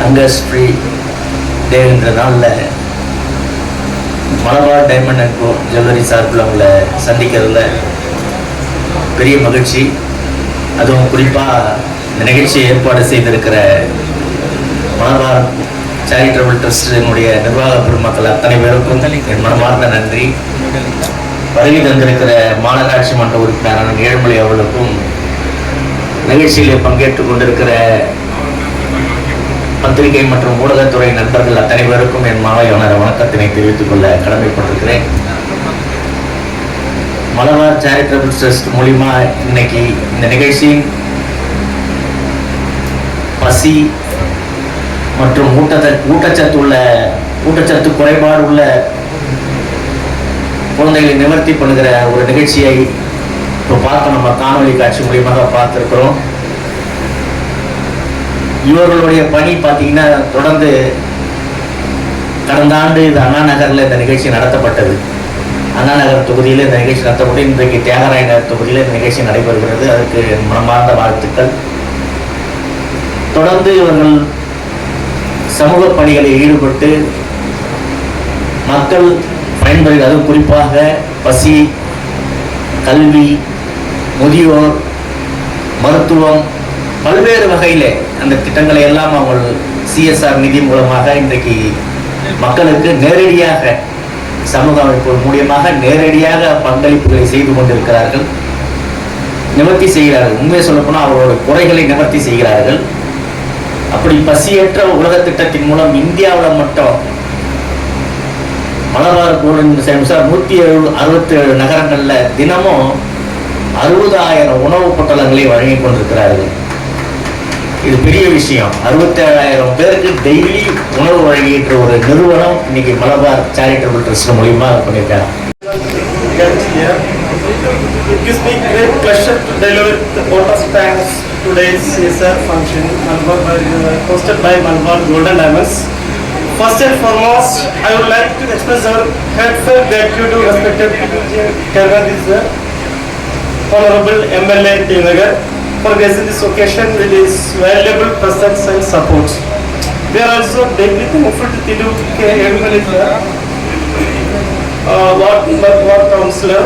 ஹங்கர்ஸ் free டேன்ற நாளில் Malabar diamond and co jewellery சார்பில் அவங்களை சந்திக்கிறதுல பெரிய மகிழ்ச்சி. அதுவும் குறிப்பாக இந்த நிகழ்ச்சியை ஏற்பாடு செய்திருக்கிற மலபார் சேரிட்டபிள் ட்ரஸ்டினுடைய நிர்வாக பெருமக்கள் அத்தனை பேருக்கும் என் மனமார்ந்த நன்றி. வருகை தந்திருக்கிற மாநகராட்சி மன்ற உறுப்பினரான ஏழுமலை அவர்களுக்கும், நிகழ்ச்சியில் பங்கேற்றுக் கொண்டிருக்கிற பத்திரிகை மற்றும் ஊடகத்துறை நண்பர்கள் அத்தனை பேருக்கும் என் மாலையான வணக்கத்தினை தெரிவித்துக் கொள்ள கடமைப்பட்டிருக்கிறேன். மலபார் சேரிட்டபிள் ட்ரஸ்ட் மூலிமா இன்னைக்கு இந்த நிகழ்ச்சியின் பசி மற்றும் ஊட்டச்சத்து குறைபாடு உள்ள குழந்தைகளை நிவர்த்தி பண்ணுகிற ஒரு நிகழ்ச்சியை இப்போ நம்ம காணொலி காட்சி மூலியமாக பார்த்துருக்கிறோம். இவர்களுடைய பணி பார்த்தீங்கன்னா தொடர்ந்து கடந்த ஆண்டு இது அண்ணா நகரில் இந்த நிகழ்ச்சி நடத்தப்பட்டது. அண்ணா நகர் தொகுதியில் இந்த நிகழ்ச்சி நடத்தப்பட்டு இன்றைக்கு தியாகராய நகர் தொகுதியில் இந்த நிகழ்ச்சி நடைபெறுகிறது. அதுக்கு மனமார்ந்த வாழ்த்துக்கள். தொடர்ந்து இவர்கள் சமூக பணிகளில் ஈடுபட்டு மக்கள் பயன்பெறுகிறது. அதுவும் குறிப்பாக பசி, கல்வி, முதியோர், மருத்துவம், பல்வேறு வகையில் அந்த திட்டங்களை எல்லாம் அவர்கள் சிஎஸ்ஆர் நிதி மூலமாக இன்றைக்கு மக்களுக்கு நேரடியாக சமூக அமைப்பு மூலியமாக நேரடியாக பங்களிப்புகளை செய்து கொண்டிருக்கிறார்கள், நிவர்த்தி செய்கிறார்கள். உண்மையை சொல்லப்போனால் அவர்களோட குறைகளை நிவர்த்தி செய்கிறார்கள். அப்படி பசியற்ற உலக திட்டத்தின் மூலம் இந்தியாவில் மட்டும் மலபார் கோல்டன் 167 நகரங்களில் தினமும் 60,000 உணவுப் பொட்டலங்களை வழங்கி கொண்டிருக்கிறார்கள். இது பெரிய விஷயம். 67,000 பேருக்கு டெய்லி உணவு வழங்கின்ற ஒரு நிறுவனம் இன்னைக்கு மலபார் சேரிட்டபிள் ட்ரஸ்ட் மூலியமா பண்ணியிருக்காங்க. It gives me great pleasure to deliver the vote of thanks today's CSR function hosted by Malabar Golden Diamonds. First and foremost, I would like to express our heartfelt gratitude to respected Kerala Honorable MLA Tinagar for gracing this occasion with his valuable presence and support. We are also deeply thankful to Tilu K. Edumali Ward Councillor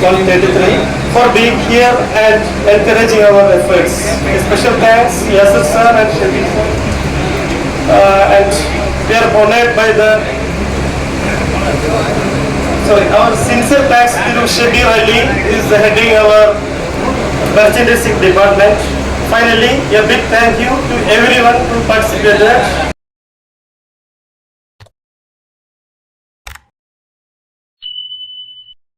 133 for being here and encouraging our efforts. A special thanks Yasir sir and Shabir sir. And we are honored by our sincere thanks to Shabir Ali, who is heading our merchandising department. Finally, a big thank you to everyone who participated